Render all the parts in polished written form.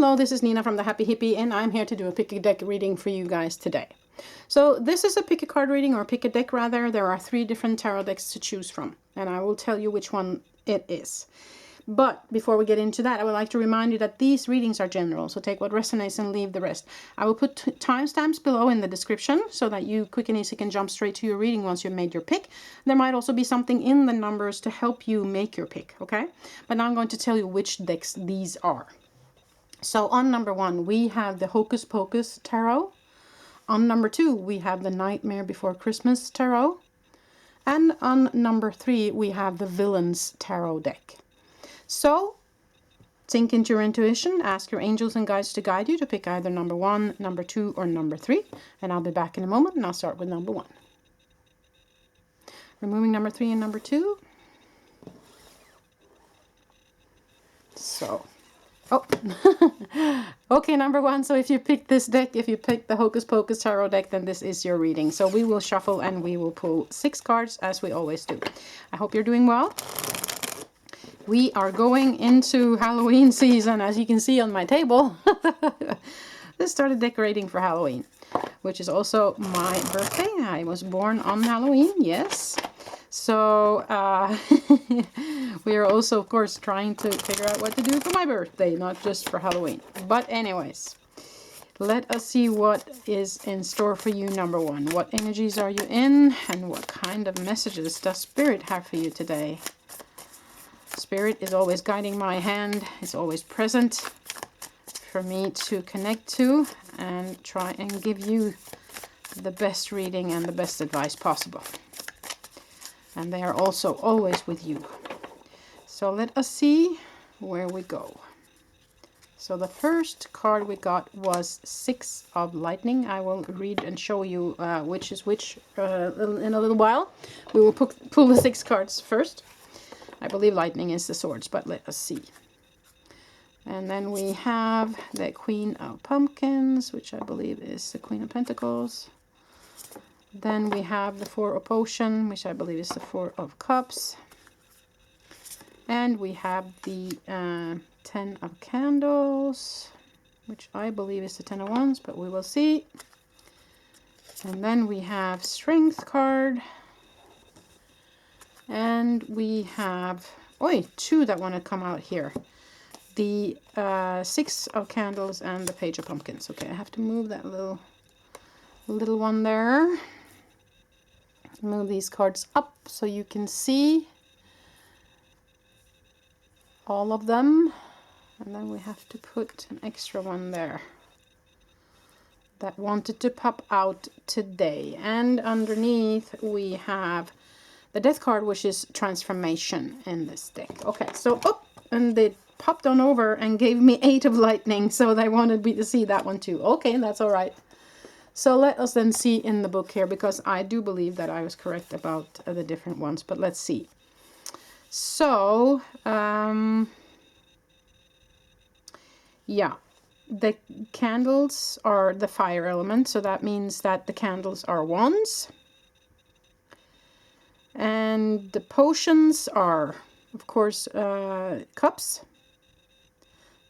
Hello, this is Nina from the Happy Hippie, and I'm here to do a pick a deck reading for you guys today. So this is a pick a card reading, or pick a deck rather. There are 3 different tarot decks to choose from, and I will tell you which one it is. But before we get into that, I would like to remind you that these readings are general, so take what resonates and leave the rest. I will put timestamps below in the description so that you quick and easy can jump straight to your reading once you've made your pick. There might also be something in the numbers to help you make your pick, okay? But now I'm going to tell you which decks these are. So on number 1, we have the Hocus Pocus Tarot. On number 2, we have the Nightmare Before Christmas Tarot. And on number 3, we have the Villains Tarot deck. So, sink into your intuition, ask your angels and guides to guide you to pick either number 1, number 2, or number 3. And I'll be back in a moment, and I'll start with number 1. Removing number 3 and number 2. So... oh, okay, number 1. So if you pick this deck, if you pick the Hocus Pocus Tarot deck, then this is your reading. So we will shuffle and we will pull 6 cards as we always do. I hope you're doing well. We are going into Halloween season, as you can see on my table. Let's start decorating for Halloween, which is also my birthday. I was born on Halloween, yes. So we are also, of course, trying to figure out what to do for my birthday, not just for Halloween. But anyways, let us see what is in store for you, number 1. What energies are you in, and what kind of messages does Spirit have for you today? Spirit is always guiding my hand, is always present for me to connect to and try and give you the best reading and the best advice possible. And they are also always with you. So let us see where we go. So the first card we got was 6 of Lightning. I will read and show you which is which in a little while. We will pull the 6 cards first. I believe Lightning is the swords, but let us see. And then we have the Queen of Pumpkins, which I believe is the Queen of Pentacles. Then we have the 4 of Potion, which I believe is the 4 of Cups. And we have the 10 of Candles, which I believe is the 10 of Wands, but we will see. And then we have Strength card. And we have, 2 that want to come out here. The 6 of Candles and the Page of Pumpkins. Okay, I have to move that little one there. Move these cards up so you can see all of them. And then we have to put an extra one there that wanted to pop out today. And underneath we have the Death card, which is transformation in this deck. Okay, so, and they popped on over and gave me 8 of Lightning, so they wanted me to see that one too. Okay, that's all right. So let us then see in the book here, because I do believe that I was correct about the different ones, but let's see. So, yeah, the candles are the fire element, so that means that the candles are wands. And the potions are, of course, cups.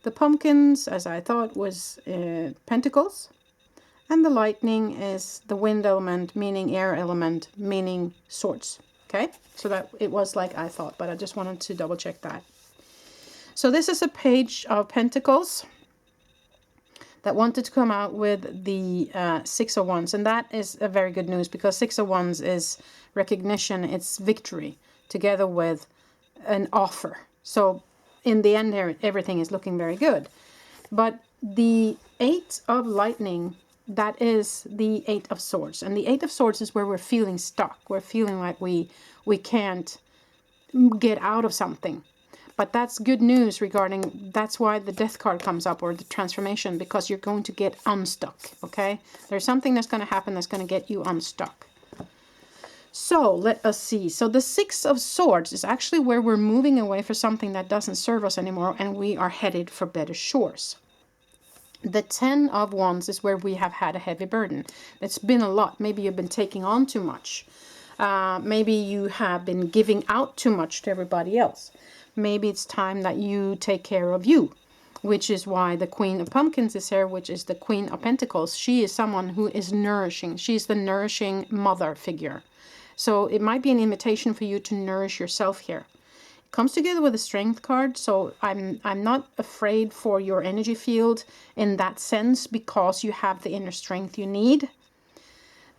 The pumpkins, as I thought, was pentacles. And the lightning is the wind element, meaning air element, meaning swords. Okay, so that it was like I thought, but I just wanted to double check that. So this is a Page of Pentacles that wanted to come out with the 6 of Wands. And that is a very good news, because 6 of Wands is recognition, it's victory, together with an offer. So in the end here, everything is looking very good. But the 8 of Lightning, that is the 8 of Swords. And the 8 of Swords is where we're feeling stuck. We're feeling like we can't get out of something. But that's good news regarding, that's why the Death card comes up, or the transformation, because you're going to get unstuck, okay? There's something that's going to happen that's going to get you unstuck. So let us see. So the 6 of Swords is actually where we're moving away for something that doesn't serve us anymore, and we are headed for better shores. The 10 of Wands is where we have had a heavy burden. It's been a lot. Maybe you've been taking on too much. Maybe you have been giving out too much to everybody else. Maybe it's time that you take care of you. which is why the Queen of Pumpkins is here, which is the Queen of Pentacles. She is someone who is nourishing. She's the nourishing mother figure. So it might be an invitation for you to nourish yourself here. It comes together with a Strength card, so I'm not afraid for your energy field in that sense, because you have the inner strength you need.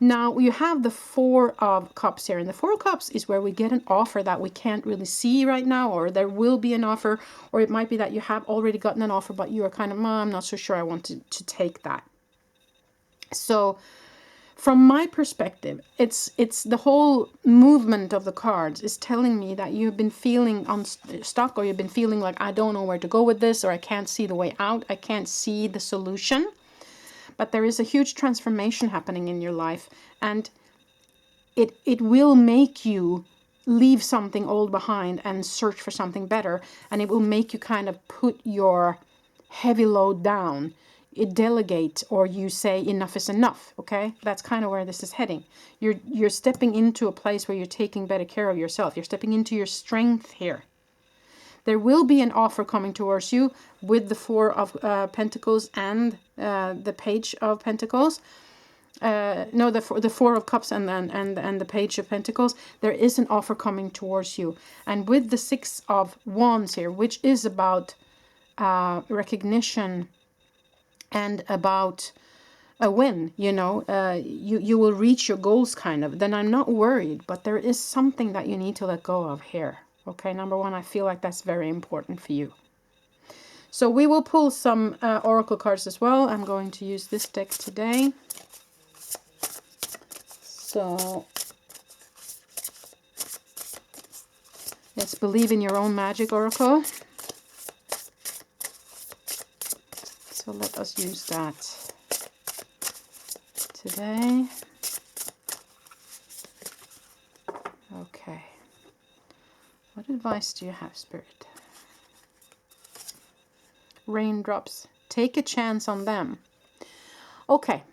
Now you have the Four of Cups here, and the Four of Cups is where we get an offer that we can't really see right now, or there will be an offer, or it might be that you have already gotten an offer, but you are kind of, I'm not so sure I want to take that. So from my perspective, it's the whole movement of the cards is telling me that you've been feeling unstuck, or you've been feeling like, I don't know where to go with this, or I can't see the way out, I can't see the solution. But there is a huge transformation happening in your life, and it will make you leave something old behind and search for something better, and it will make you kind of put your heavy load down. It delegate, or you say enough is enough. Okay, that's kind of where this is heading. You're stepping into a place where you're taking better care of yourself. You're stepping into your strength here. There will be an offer coming towards you with the Four of Pentacles and the Page of Pentacles. No, the Four of Cups and the Page of Pentacles. There is an offer coming towards you, and with the Six of Wands here, which is about recognition and about a win. You know, you will reach your goals, kind of. Then I'm not worried, but there is something that you need to let go of here. Okay, number one, I feel like that's very important for you. So we will pull some oracle cards as well. I'm going to use this deck today. So let's believe in your own magic, oracle. So let us use that today. Okay. What advice do you have, Spirit? Raindrops. Take a chance on them. Okay.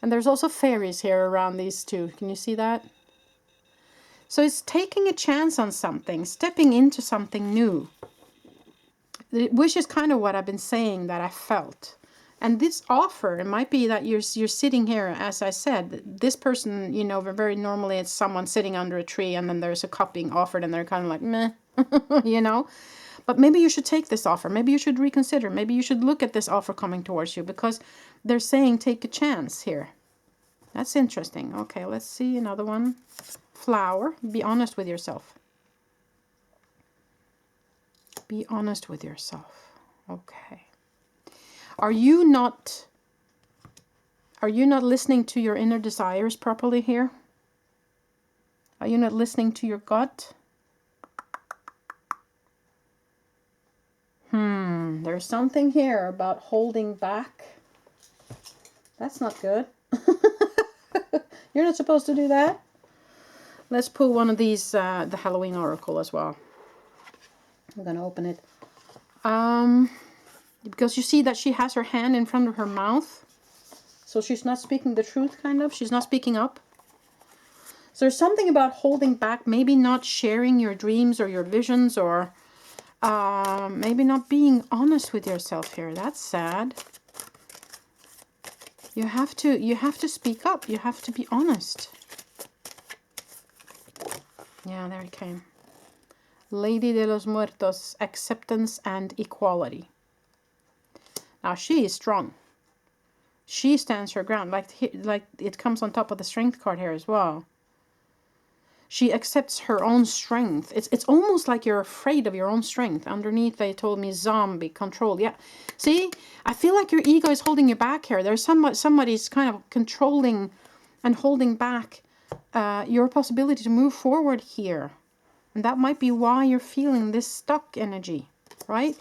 And there's also fairies here around these two. Can you see that? So it's taking a chance on something, stepping into something new. Which is kind of what I've been saying that I felt. And this offer, it might be that you're sitting here, as I said, this person, you know, very normally it's someone sitting under a tree, and then there's a cup being offered, and they're kind of like, meh, you know. But maybe you should take this offer. Maybe you should reconsider. Maybe you should look at this offer coming towards you, because they're saying take a chance here. That's interesting. Okay, let's see another one. Flower. Be honest with yourself. Be honest with yourself. Okay. Are you not listening to your inner desires properly here? Are you not listening to your gut? There's something here about holding back. That's not good. You're not supposed to do that. Let's pull one of these, the Halloween Oracle as well. I'm going to open it. Because you see that she has her hand in front of her mouth. So she's not speaking the truth, kind of. She's not speaking up. So there's something about holding back, maybe not sharing your dreams or your visions, or maybe not being honest with yourself here. That's sad. You have to speak up. You have to be honest. Yeah, there it came. Lady de los Muertos, acceptance and equality. Now she is strong. She stands her ground. Like it comes on top of the Strength card here as well. She accepts her own strength. It's almost like you're afraid of your own strength. Underneath they told me zombie, control. Yeah. See, I feel like your ego is holding you back here. There's somebody's kind of controlling and holding back your possibility to move forward here. And that might be why you're feeling this stuck energy, right?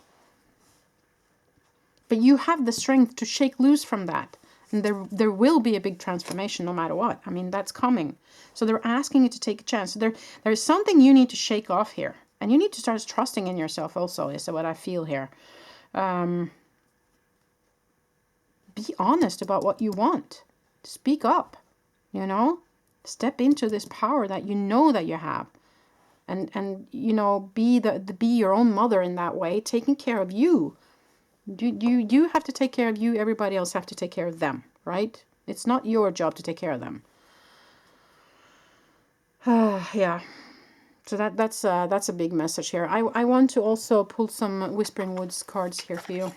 But you have the strength to shake loose from that. And there will be a big transformation no matter what. I mean, that's coming. So they're asking you to take a chance. So there's something you need to shake off here. And you need to start trusting in yourself also, is what I feel here. Be honest about what you want. Speak up, you know. Step into this power that you know that you have. And you know, be your own mother in that way, taking care of you. You have to take care of you. Everybody else have to take care of them, right? It's not your job to take care of them. Yeah. So that's a big message here. I want to also pull some Whispering Woods cards here for you.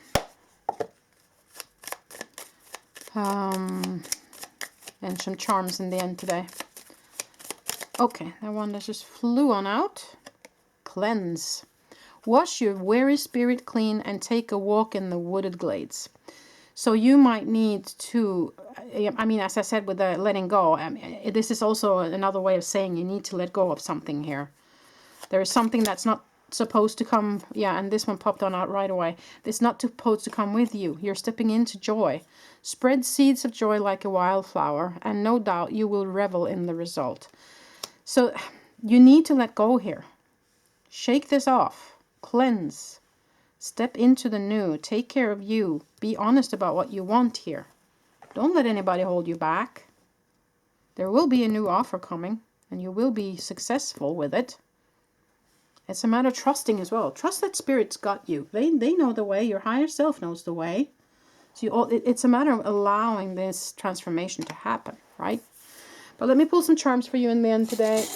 And some charms in the end today. Okay, that one that just flew on out. Cleanse. Wash your weary spirit clean and take a walk in the wooded glades. So you might need to, I mean, as I said with the letting go, this is also another way of saying you need to let go of something here. There is something that's not supposed to come, yeah, and this one popped on out right away. It's not supposed to come with you. You're stepping into joy. Spread seeds of joy like a wildflower, and no doubt you will revel in the result. So you need to let go here. Shake this off. Cleanse. Step into the new. Take care of you. Be honest about what you want here. Don't let anybody hold you back. There will be a new offer coming, and you will be successful with it. It's a matter of trusting as well. Trust that Spirit's got you. They know the way. Your higher self knows the way. So it's a matter of allowing this transformation to happen, right? But let me pull some charms for you in the end today.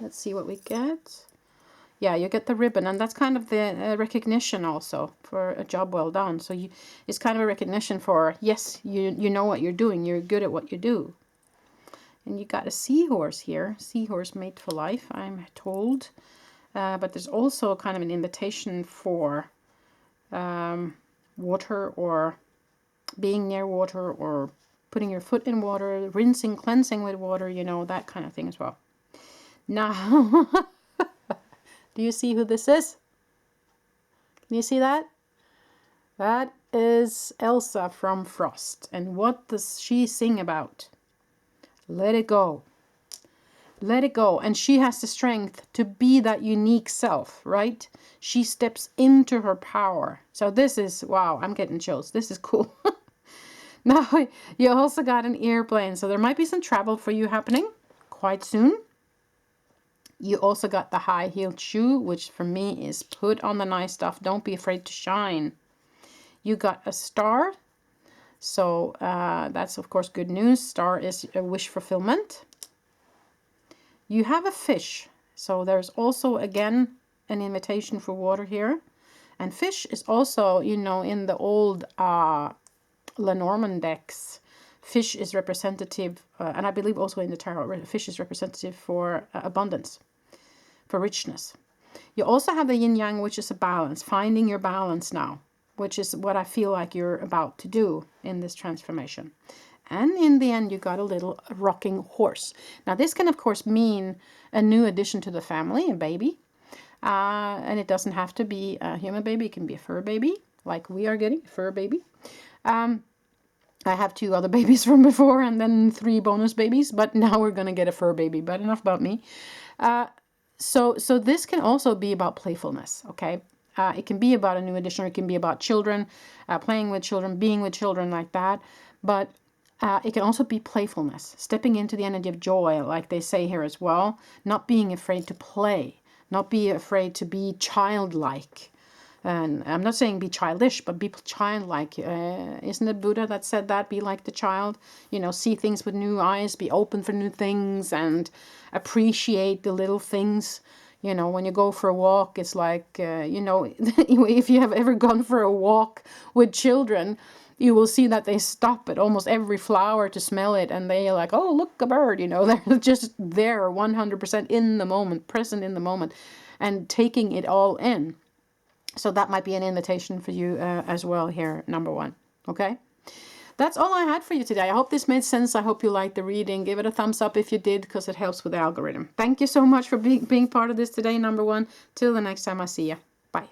Let's see what we get. Yeah, you get the ribbon, and that's kind of the recognition also for a job well done. So it's kind of a recognition for, yes, you know what you're doing. You're good at what you do. And you got a seahorse here. Seahorse mate for life, I'm told. But there's also kind of an invitation for water, or being near water, or putting your foot in water, rinsing, cleansing with water, you know, that kind of thing as well. Now, do you see who this is? Can you see that? That is Elsa from Frost. And what does she sing about? Let it go. Let it go. And she has the strength to be that unique self, right? She steps into her power. So this is, wow, I'm getting chills. This is cool. Now, you also got an airplane. So there might be some travel for you happening quite soon. You also got the high-heeled shoe, which for me is put on the nice stuff. Don't be afraid to shine. You got a star. So that's, of course, good news. Star is a wish fulfillment. You have a fish. So there's also, again, an invitation for water here. And fish is also, you know, in the old Lenormand decks, fish is representative, and I believe also in the tarot, fish is representative for abundance, for richness. You also have the yin yang, which is a balance, finding your balance now, which is what I feel like you're about to do in this transformation. And in the end, you got a little rocking horse. Now, this can, of course, mean a new addition to the family, a baby. And it doesn't have to be a human baby. It can be a fur baby, like we are getting, a fur baby. I have 2 other babies from before, and then 3 bonus babies, but now we're going to get a fur baby. But enough about me. So this can also be about playfulness, okay? It can be about a new addition, or it can be about children, playing with children, being with children like that. But it can also be playfulness, stepping into the energy of joy, like they say here as well. Not being afraid to play, not be afraid to be childlike. And I'm not saying be childish, but be childlike. Isn't it Buddha that said that? Be like the child, you know, see things with new eyes, be open for new things, and appreciate the little things. You know, when you go for a walk, it's like, you know, if you have ever gone for a walk with children, you will see that they stop at almost every flower to smell it, and they're like, oh, look, a bird, you know, they're just there 100% in the moment, present in the moment, and taking it all in. So that might be an invitation for you as well here, number 1. Okay? That's all I had for you today. I hope this made sense. I hope you liked the reading. Give it a thumbs up if you did, because it helps with the algorithm. Thank you so much for being part of this today, number 1. Till the next time I see you. Bye.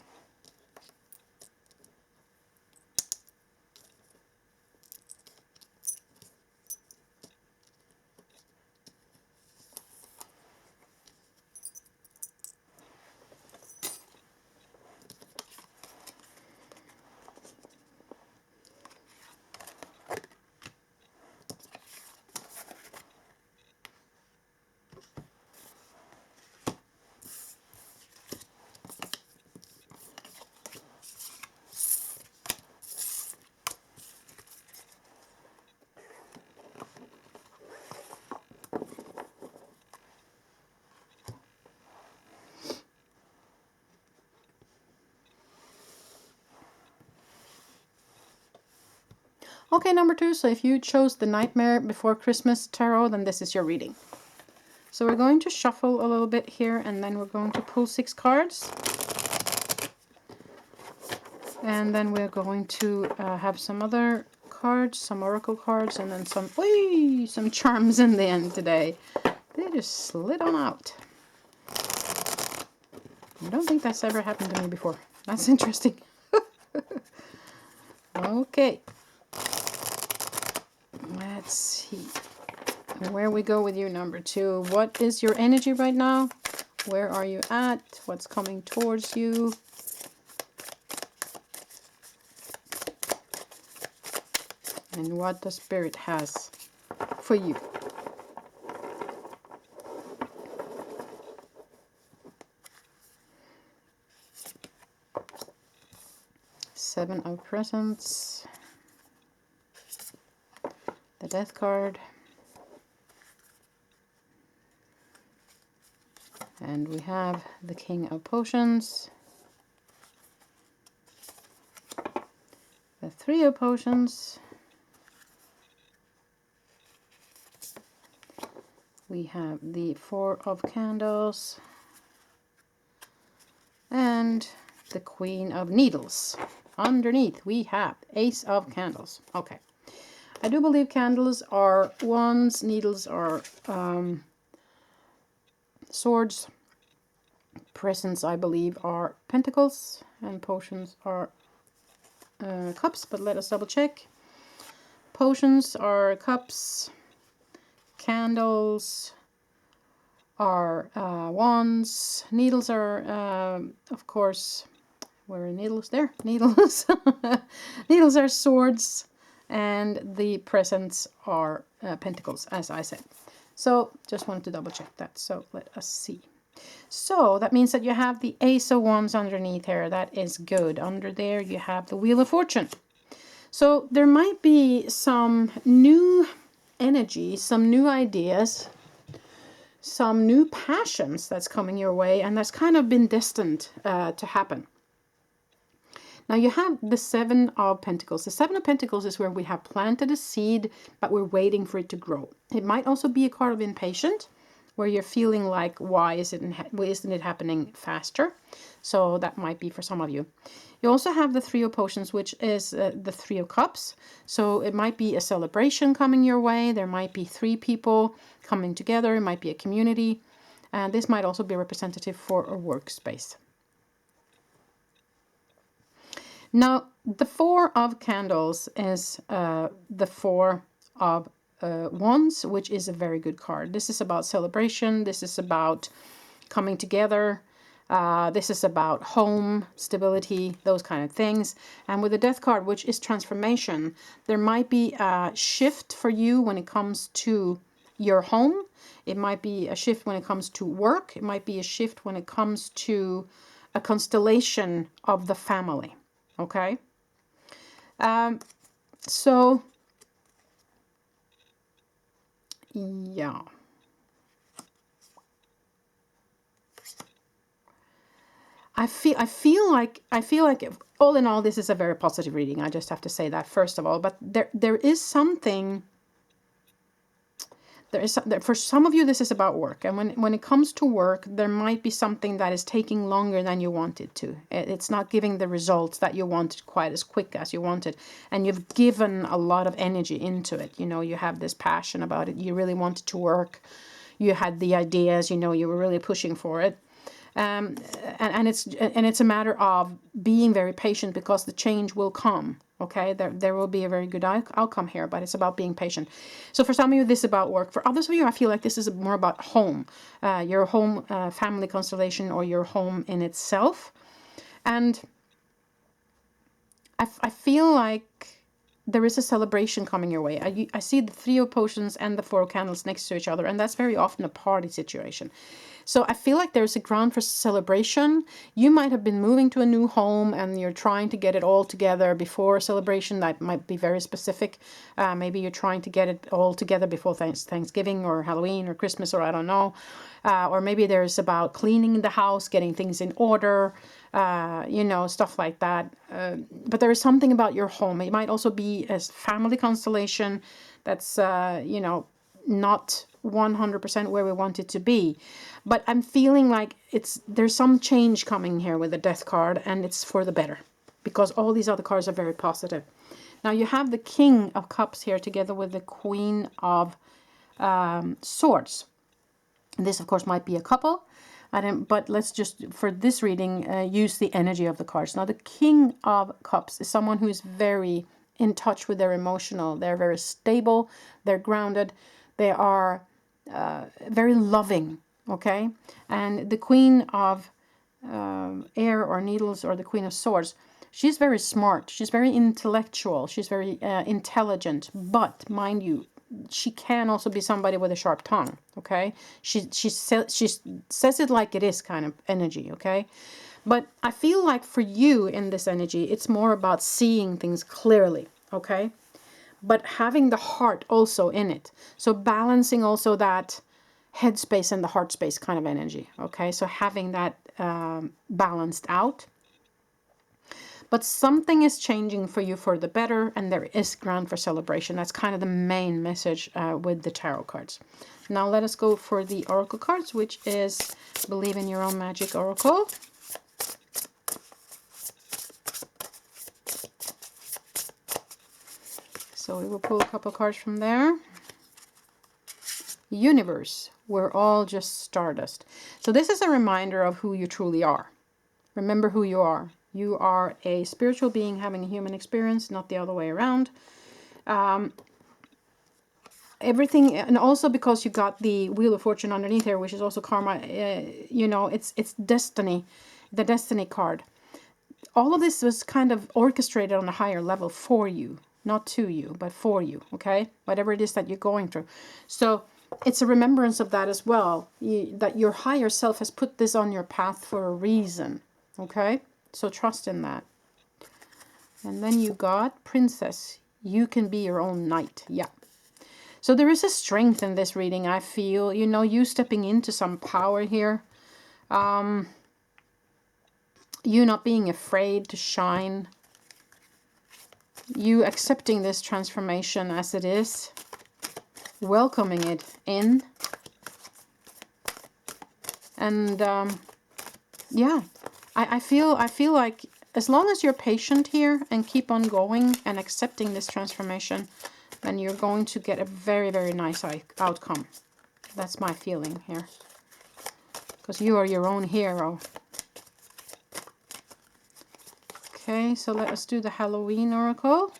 Okay, number 2. So if you chose the Nightmare Before Christmas tarot, then this is your reading. So we're going to shuffle a little bit here, and then we're going to pull 6 cards. And then we're going to have some other cards, some oracle cards, and then some charms in the end today. They just slid on out. I don't think that's ever happened to me before. That's interesting. Okay. Let's see where we go with you, number 2. What is your energy right now? Where are you at? What's coming towards you? And what the Spirit has for you. Seven of Presents. The Death card. And we have the King of Potions. The Three of Potions. We have the Four of Candles. And the Queen of Needles. Underneath we have Ace of Candles. Okay. I do believe candles are wands, needles are swords, presents I believe are pentacles, and potions are cups, but let us double check. Potions are cups, candles are wands, needles are of course, where are needles? There, needles. Needles are swords, and the presents are pentacles, as I said. So just wanted to double check that. So let us see. So that means that you have the Ace of Wands underneath here. That is good. Under there you have the Wheel of Fortune. So there might be some new energy, some new ideas, some new passions that's coming your way, and that's kind of been destined to happen. Now you have the Seven of Pentacles. The Seven of Pentacles is where we have planted a seed, but we're waiting for it to grow. It might also be a card of impatient, where you're feeling like, why isn't it happening faster? So that might be for some of you. You also have the Three of Potions, which is the Three of Cups. So it might be a celebration coming your way. There might be 3 people coming together. It might be a community. And this might also be representative for a workspace. Now, the Four of Candles is the Four of Wands, which is a very good card. This is about celebration. This is about coming together. This is about home, stability, those kind of things. And with the Death card, which is transformation, there might be a shift for you when it comes to your home. It might be a shift when it comes to work. It might be a shift when it comes to a constellation of the family. Okay, so yeah, I feel like all in all, this is a very positive reading. I just have to say that first of all, but there is something. For some of you, this is about work. And when it comes to work, there might be something that is taking longer than you wanted to. It's not giving the results that you wanted quite as quick as you wanted. And you've given a lot of energy into it. You know, you have this passion about it. You really wanted to work. You had the ideas, you know, you were really pushing for it. And it's a matter of being very patient, because the change will come. Okay, there will be a very good outcome here, but it's about being patient. So for some of you, this is about work. For others of you, I feel like this is more about home, your home family constellation, or your home in itself. And I feel like there is a celebration coming your way. I see the Three of Potions and the Four of Candles next to each other, and that's very often a party situation. So I feel like there's a ground for celebration. You might have been moving to a new home and you're trying to get it all together before a celebration. That might be very specific. Maybe you're trying to get it all together before Thanksgiving or Halloween or Christmas, or I don't know. Or maybe there's about cleaning the house, getting things in order, you know, stuff like that. But there is something about your home. It might also be a family constellation that's, you know, not 100% where we want it to be. But I'm feeling like there's some change coming here with the Death card, and it's for the better, because all these other cards are very positive. Now you have the King of Cups here together with the Queen of Swords. And this, of course, might be a couple. But let's just, for this reading, use the energy of the cards. Now, the King of Cups is someone who is very in touch with their emotional. They're very stable. They're grounded. They are very loving, okay? And the Queen of Air or Needles, or the Queen of Swords, she's very smart. She's very intellectual. She's very intelligent. But, mind you, she can also be somebody with a sharp tongue, okay? She says it like it is kind of energy, okay? But I feel like for you in this energy, it's more about seeing things clearly, okay? But having the heart also in it. So balancing also that head space and the heart space kind of energy, okay? So having that balanced out. But something is changing for you for the better, and there is ground for celebration. That's kind of the main message with the tarot cards. Now let us go for the oracle cards, which is Believe in Your Own Magic Oracle. So we will pull a couple cards from there. Universe, we're all just stardust. So this is a reminder of who you truly are. Remember who you are. You are a spiritual being having a human experience, not the other way around. Everything, and also because you got the Wheel of Fortune underneath here, which is also karma, you know, it's destiny, the destiny card. All of this was kind of orchestrated on a higher level for you, not to you, but for you, okay? Whatever it is that you're going through. So it's a remembrance of that as well, that your higher self has put this on your path for a reason, okay? So trust in that. And then you got Princess. You can be your own knight. Yeah. So there is a strength in this reading, I feel. You know, you stepping into some power here. You not being afraid to shine. You accepting this transformation as it is. Welcoming it in. And yeah. I feel like as long as you're patient here and keep on going and accepting this transformation, then you're going to get a very, very nice outcome. That's my feeling here. Because you are your own hero. Okay, so let us do the Halloween oracle.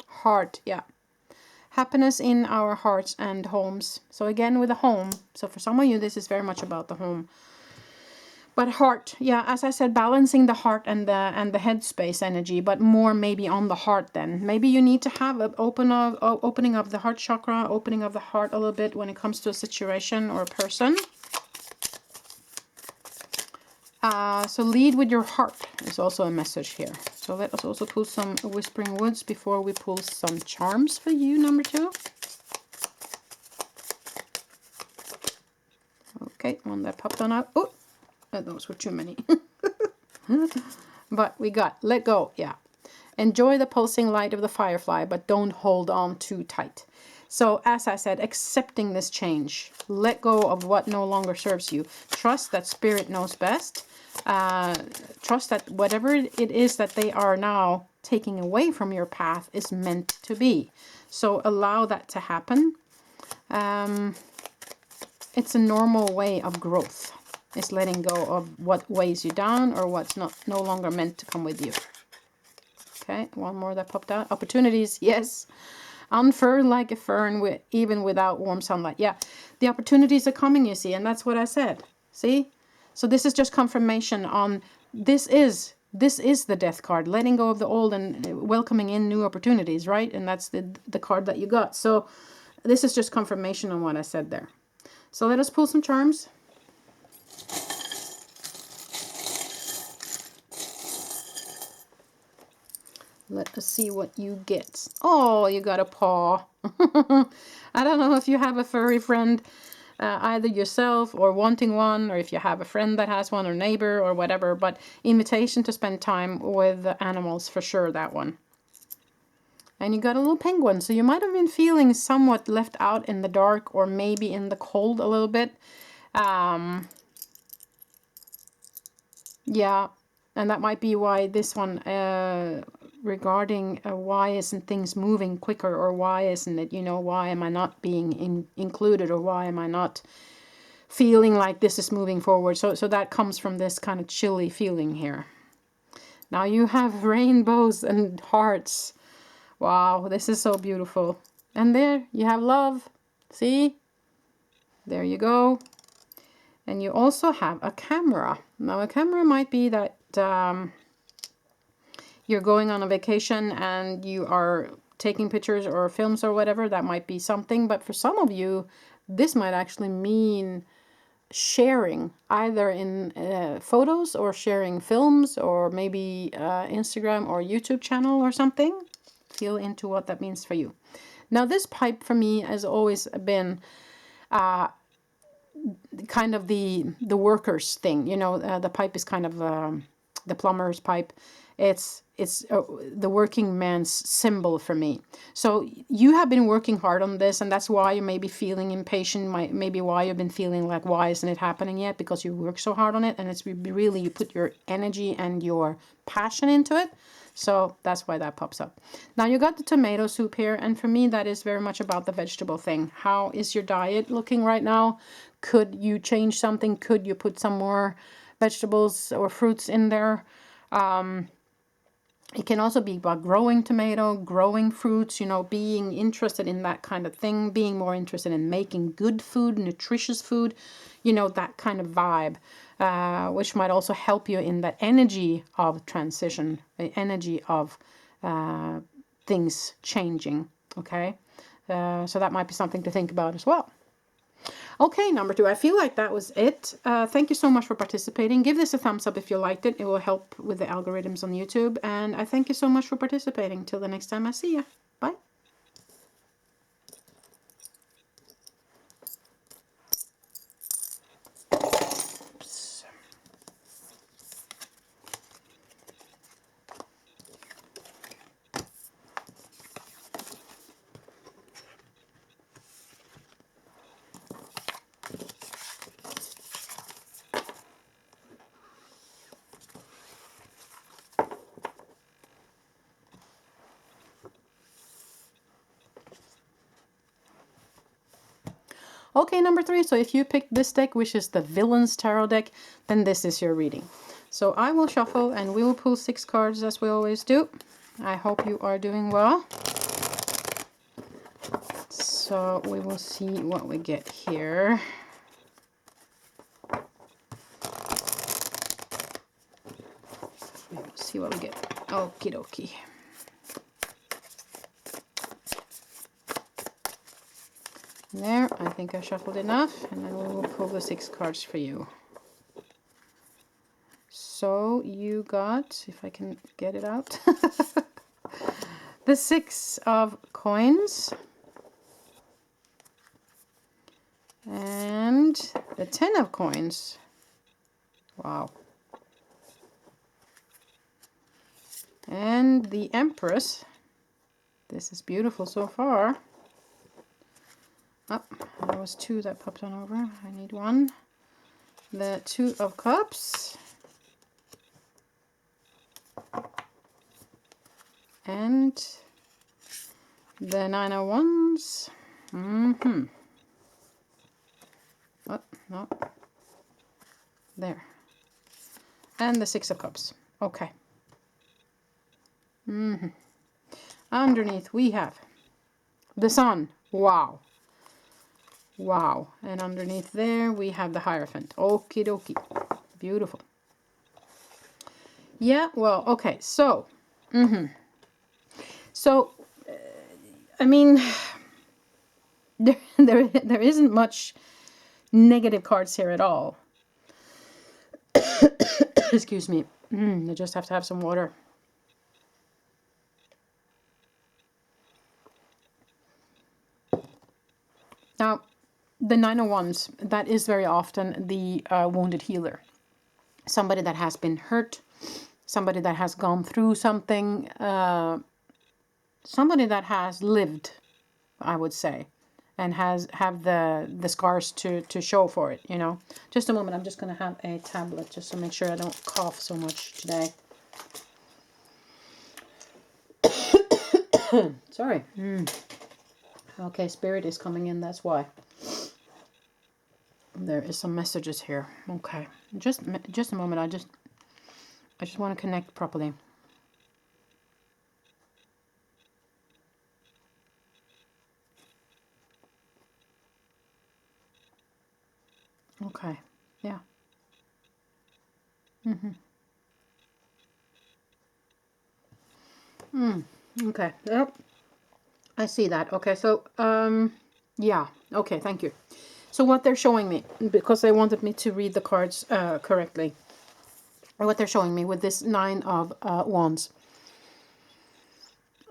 Heart, yeah. Happiness in our hearts and homes. So again with the home. So for some of you, this is very much about the home. But heart, yeah, as I said, balancing the heart and the headspace energy, but more maybe on the heart then. Maybe you need to have an opening of the heart chakra, opening of the heart a little bit when it comes to a situation or a person. So lead with your heart is also a message here. So let us also pull some Whispering Woods before we pull some charms for you, number 2. Okay, one that popped on out. Oh! Those were too many. But we got let go. Yeah. Enjoy the pulsing light of the firefly, but don't hold on too tight. So as I said, accepting this change. Let go of what no longer serves you. Trust that spirit knows best. Trust that whatever it is that they are now taking away from your path is meant to be. So allow that to happen. It's a normal way of growth. Is letting go of what weighs you down or what's no longer meant to come with you. Okay, one more that popped out. Opportunities, yes. Unfurl like a fern, even without warm sunlight. Yeah, the opportunities are coming, you see, and that's what I said. See? So this is just confirmation on this is the Death card, letting go of the old and welcoming in new opportunities, right? And that's the card that you got. So this is just confirmation on what I said there. So let us pull some charms. Let us see what you get. Oh, you got a paw. I don't know if you have a furry friend, either yourself or wanting one, or if you have a friend that has one, or neighbor or whatever, but invitation to spend time with animals for sure, that one. And you got a little penguin, so you might have been feeling somewhat left out in the dark, or maybe in the cold a little bit. Yeah, and that might be why this one, regarding why isn't things moving quicker, or why isn't it, why am I not being included, or why am I not feeling like this is moving forward. So that comes from this kind of chilly feeling here. Now you have rainbows and hearts. Wow, this is so beautiful. And there you have love. See? There you go. And you also have a camera. Now a camera might be that you're going on a vacation and you are taking pictures or films or whatever. That might be something. But for some of you, this might actually mean sharing, either in photos, or sharing films, or maybe Instagram or YouTube channel or something. Feel into what that means for you. Now this pipe for me has always been kind of the workers thing. The pipe is kind of the plumber's pipe. It's the working man's symbol for me. So you have been working hard on this, and that's why you may be feeling impatient, maybe why you've been feeling like, why isn't it happening yet? Because you work so hard on it, and it's really, you put your energy and your passion into it. So that's why that pops up. Now you got the tomato soup here, and for me that is very much about the vegetable thing. How is your diet looking right now? Could you change something? Could you put some more vegetables or fruits in there? It can also be about growing tomato, growing fruits, being interested in that kind of thing, being more interested in making good food, nutritious food, that kind of vibe, which might also help you in that energy of transition, the energy of things changing, okay? So that might be something to think about as well. Okay, number 2. I feel like that was it. Thank you so much for participating. Give this a thumbs up if you liked it. It will help with the algorithms on YouTube. And I thank you so much for participating. Till the next time I see you. Bye. Okay, number 3. So if you picked this deck, which is the Villain's Tarot deck, then this is your reading. So I will shuffle and we will pull 6 cards as we always do. I hope you are doing well. So we will see what we get here. We will see what we get. Okie dokie. There, I think I shuffled enough, and then we will pull the 6 cards for you. So you got, if I can get it out, the 6 of coins, and the 10 of coins. Wow. And the Empress. This is beautiful so far. Oh, there was 2 that popped on over. I need 1. The 2 of Cups. And the 9 of Wands. Oh, no. There. And the 6 of Cups. Okay. Underneath we have the Sun. Wow. Wow. And underneath there we have the Hierophant. Okie dokie. Beautiful. Yeah, well, okay. So, So, I mean, there isn't much negative cards here at all. Excuse me. I just have to have some water. Now, the Nine of Wands, that is very often the wounded healer. Somebody that has been hurt, somebody that has gone through something, somebody that has lived, I would say, and have the scars to show for it, you know. Just a moment, I'm just going to have a tablet just to make sure I don't cough so much today. Sorry. Okay, Spirit is coming in, that's why. There is some messages here. Okay, just a moment. I just want to connect properly. Okay, yeah. Okay, yep. I see that. Okay, so yeah. Okay, thank you. So what they're showing me, because they wanted me to read the cards correctly, what they're showing me with this Nine of Wands,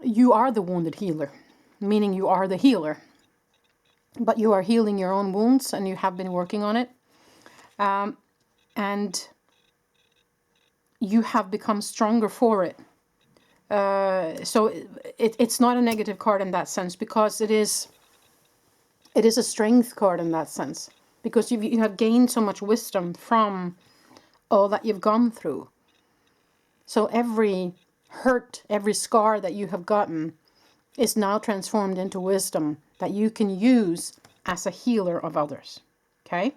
you are the wounded healer, meaning you are the healer, but you are healing your own wounds and you have been working on it, and you have become stronger for it. So it's not a negative card in that sense, because it is a strength card in that sense, because you have gained so much wisdom from all that you've gone through. So every hurt, every scar that you have gotten is now transformed into wisdom that you can use as a healer of others. Okay?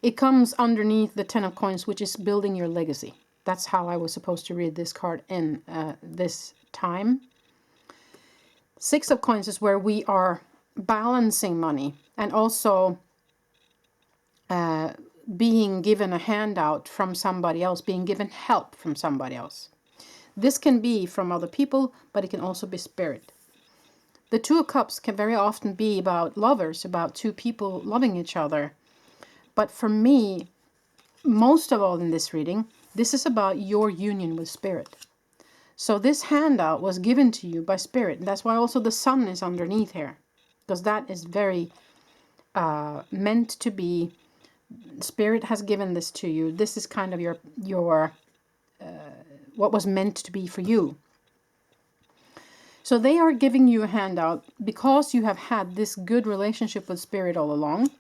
It comes underneath the Ten of Coins, which is building your legacy. That's how I was supposed to read this card in this time. Six of Coins is where we are balancing money and also being given a handout from somebody else, being given help from somebody else. This can be from other people, but it can also be Spirit. The Two of Cups can very often be about lovers, about two people loving each other. But for me, most of all in this reading, this is about your union with Spirit. So this handout was given to you by Spirit. And that's why also the Sun is underneath here, because that is very meant to be. Spirit has given this to you. This is kind of your what was meant to be for you. So they are giving you a handout because you have had this good relationship with Spirit all along.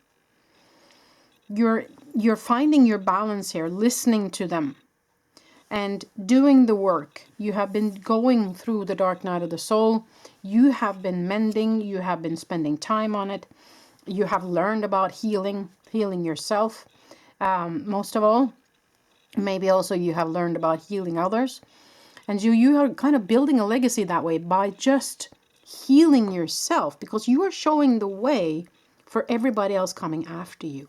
You're finding your balance here, listening to them and doing the work. You have been going through the dark night of the soul. You have been mending. You have been spending time on it. You have learned about healing yourself. Most of all, maybe also you have learned about healing others. And you are kind of building a legacy that way by just healing yourself, because you are showing the way for everybody else coming after you.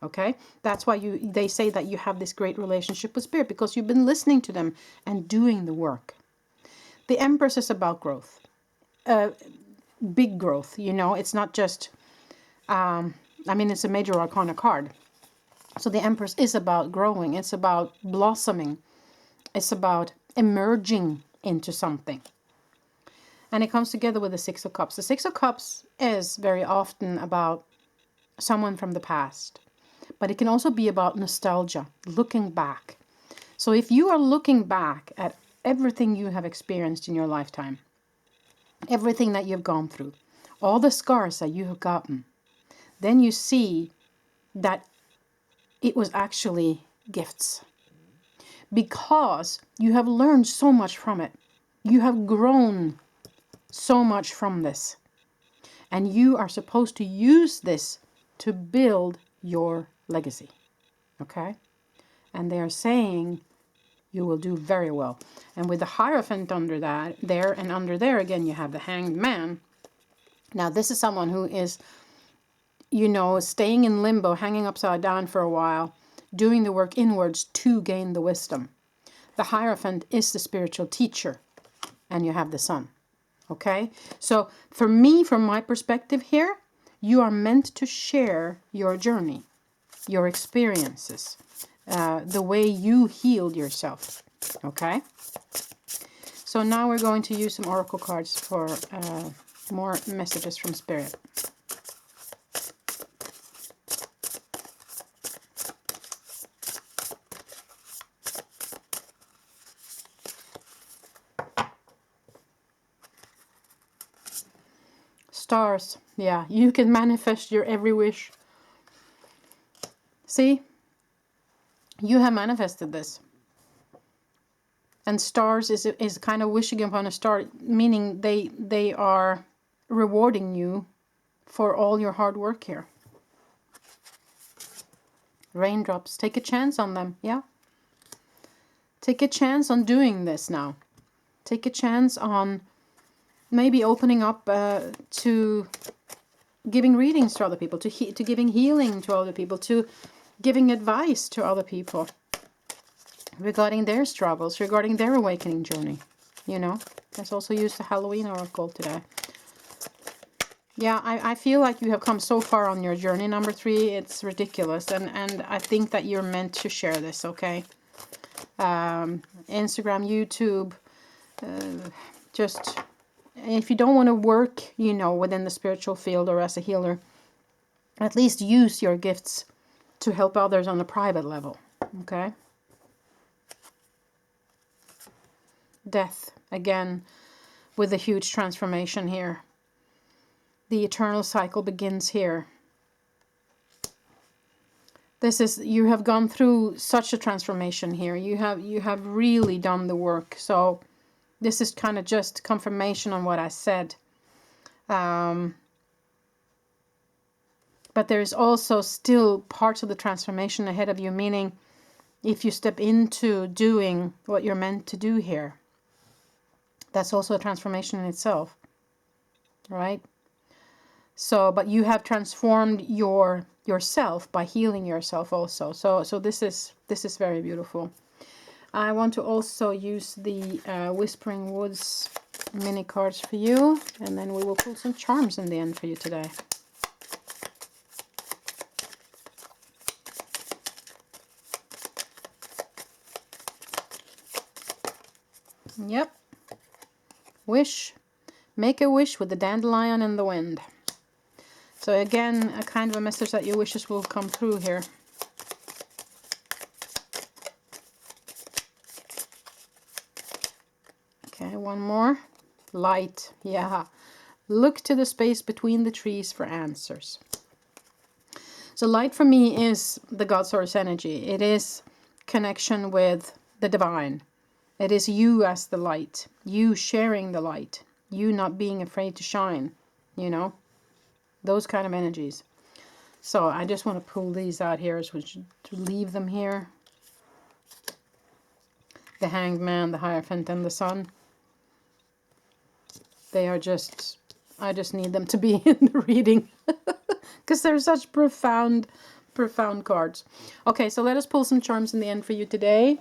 Okay? That's why they say that you have this great relationship with Spirit, because you've been listening to them and doing the work. The Empress is about growth. Big growth, you know. It's not just... it's a major arcana card. So the Empress is about growing. It's about blossoming. It's about emerging into something. And it comes together with the Six of Cups. The Six of Cups is very often about someone from the past. But it can also be about nostalgia, looking back. So if you are looking back at everything you have experienced in your lifetime, everything that you've gone through, all the scars that you have gotten, then you see that it was actually gifts. Because you have learned so much from it. You have grown so much from this. And you are supposed to use this to build your legacy. Okay? And they are saying you will do very well. And with the Hierophant under that, there and under there again, you have the Hanged Man. Now this is someone who is, staying in limbo, hanging upside down for a while, doing the work inwards to gain the wisdom. The Hierophant is the spiritual teacher, and you have the Sun. Okay? So for me, from my perspective here, You are meant to share your journey, your experiences, the way you healed yourself. Okay? So now we're going to use some oracle cards for more messages from Spirit. Stars. Yeah, you can manifest your every wish. See? You have manifested this. And stars is kind of wishing upon a star, meaning they are rewarding you for all your hard work here. Raindrops. Take a chance on them. Yeah. Take a chance on doing this now. Take a chance on maybe opening up to giving readings to other people, to giving healing to other people, to giving advice to other people regarding their struggles, regarding their awakening journey. You know, let's also use the Halloween oracle today. Yeah, I feel like you have come so far on your journey, number 3. It's ridiculous. And I think that you're meant to share this, okay? Instagram, YouTube, just if you don't want to work, you know, within the spiritual field or as a healer, at least use your gifts to help others on a private level, okay? Death, again, with a huge transformation here. The eternal cycle begins here. This is, you have gone through such a transformation here. You have really done the work. So this is kind of just confirmation on what I said. But there's also still parts of the transformation ahead of you, meaning if you step into doing what you're meant to do here, that's also a transformation in itself, right? So, but you have transformed yourself by healing yourself also. So this is very beautiful. I want to also use the Whispering Woods mini cards for you, and then we will pull some charms in the end for you today. Yep. Wish. Make a wish with the dandelion in the wind. So again, a kind of a message that your wishes will come through here. Okay, one more. Light. Yeah. Look to the space between the trees for answers. So light for me is the God Source energy. It is connection with the divine. It is you as the light. You sharing the light. You not being afraid to shine. You know? Those kind of energies. So I just want to pull these out here to leave them here. The Hanged Man, the Hierophant, and the Sun. They are just, I just need them to be in the reading. Because they're such profound cards. Okay, so let us pull some charms in the end for you today.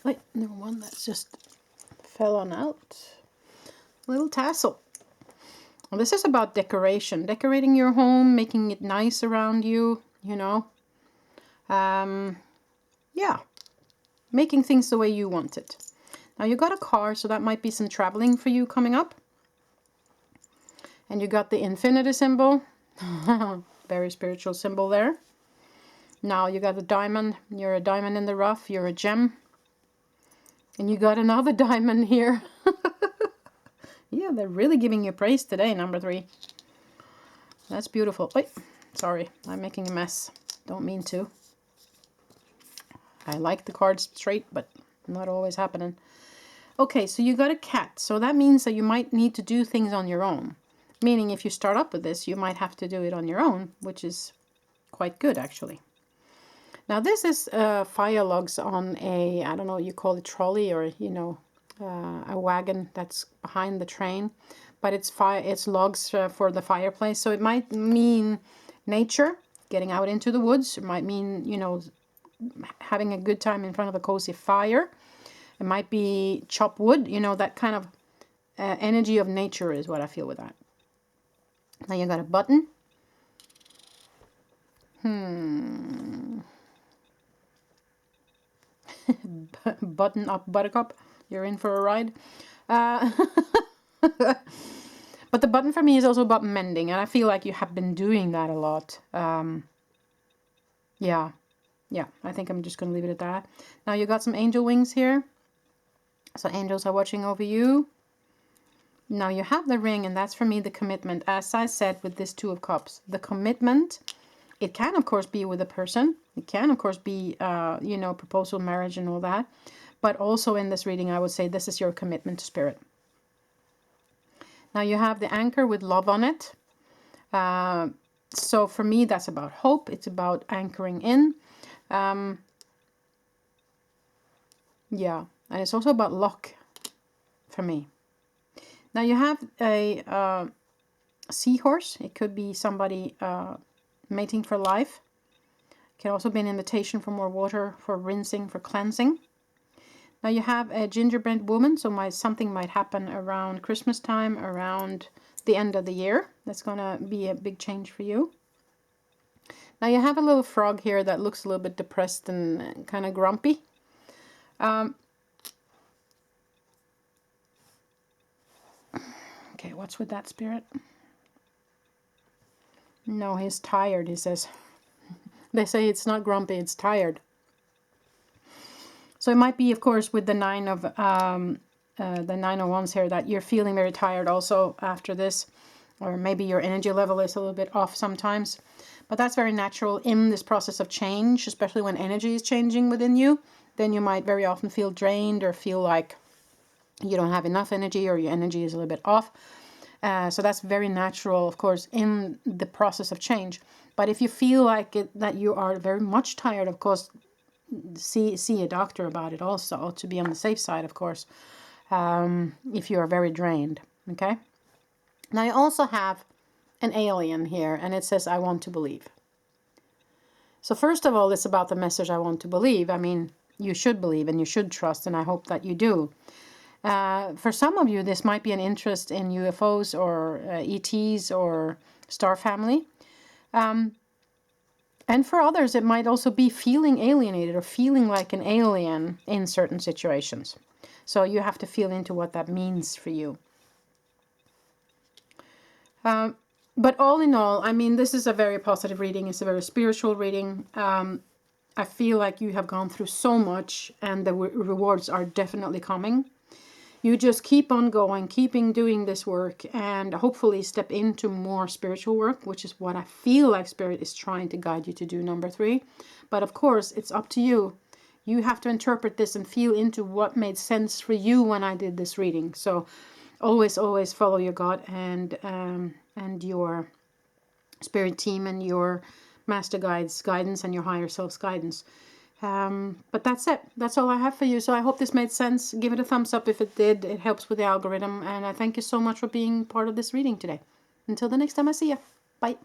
Wait, no, one that's just fell on out. Little tassel. Well, this is about decoration. Decorating your home, making it nice around you, you know. Yeah. Making things the way you want it. Now you got a car, so that might be some traveling for you coming up. And you got the infinity symbol. Very spiritual symbol there. Now you got a diamond. You're a diamond in the rough. You're a gem. And you got another diamond here. Yeah, they're really giving you praise today, number 3. That's beautiful. Wait, sorry, I'm making a mess. Don't mean to. I like the cards straight, but not always happening. Okay, so you got a cat. So that means that you might need to do things on your own. Meaning if you start up with this, you might have to do it on your own, which is quite good, actually. Now this is fire logs on a, I don't know, you call it trolley or, you know, a wagon that's behind the train. But it's logs for the fireplace. So it might mean nature, getting out into the woods. It might mean, you know, having a good time in front of a cozy fire. It might be chop wood, you know, that kind of energy of nature is what I feel with that. Now you got a button. Button up, buttercup. You're in for a ride. But the button for me is also about mending, and I feel like you have been doing that a lot. Yeah, I think I'm just going to leave it at that. Now you got some angel wings here. So angels are watching over you. Now you have the ring, and that's for me the commitment. As I said with this Two of Cups, the commitment, it can of course be with a person. It can of course be, you know, proposal, marriage and all that. But also in this reading, I would say this is your commitment to spirit. Now you have the anchor with love on it. So for me, that's about hope. It's about anchoring in. Yeah, and it's also about luck for me. Now you have a seahorse. It could be somebody mating for life. It can also be an invitation for more water, for rinsing, for cleansing. Now you have a gingerbread woman, so something might happen around Christmas time, around the end of the year. That's going to be a big change for you. Now you have a little frog here that looks a little bit depressed and kind of grumpy. Okay, what's with that, spirit? No, he's tired, he says. They say it's not grumpy, it's tired. So it might be, of course, with the Nine of Wands here, that you're feeling very tired also after this. Or maybe your energy level is a little bit off sometimes. But that's very natural in this process of change, especially when energy is changing within you. Then you might very often feel drained or feel like you don't have enough energy, or your energy is a little bit off. So that's very natural, of course, in the process of change. But if you feel like that you are very much tired, of course, see a doctor about it also, to be on the safe side, of course, if you are very drained. Okay. Now you also have an alien here, and it says, I want to believe. So first of all, it's about the message, I want to believe. I mean, you should believe and you should trust, and I hope that you do. For some of you, this might be an interest in UFOs or ETs or star family. And for others, it might also be feeling alienated or feeling like an alien in certain situations. So you have to feel into what that means for you. But all in all, I mean, this is a very positive reading. It's a very spiritual reading. I feel like you have gone through so much, and the rewards are definitely coming. You just keep on going, keeping doing this work, and hopefully step into more spiritual work, which is what I feel like Spirit is trying to guide you to do, number 3. But of course, it's up to you. You have to interpret this and feel into what made sense for you when I did this reading. So always, always follow your gut and your spirit team and your master guides guidance and your higher self's guidance. But that's it. That's all I have for you. So I hope this made sense. Give it a thumbs up if it did. It helps with the algorithm. And I thank you so much for being part of this reading today. Until the next time I see you. Bye.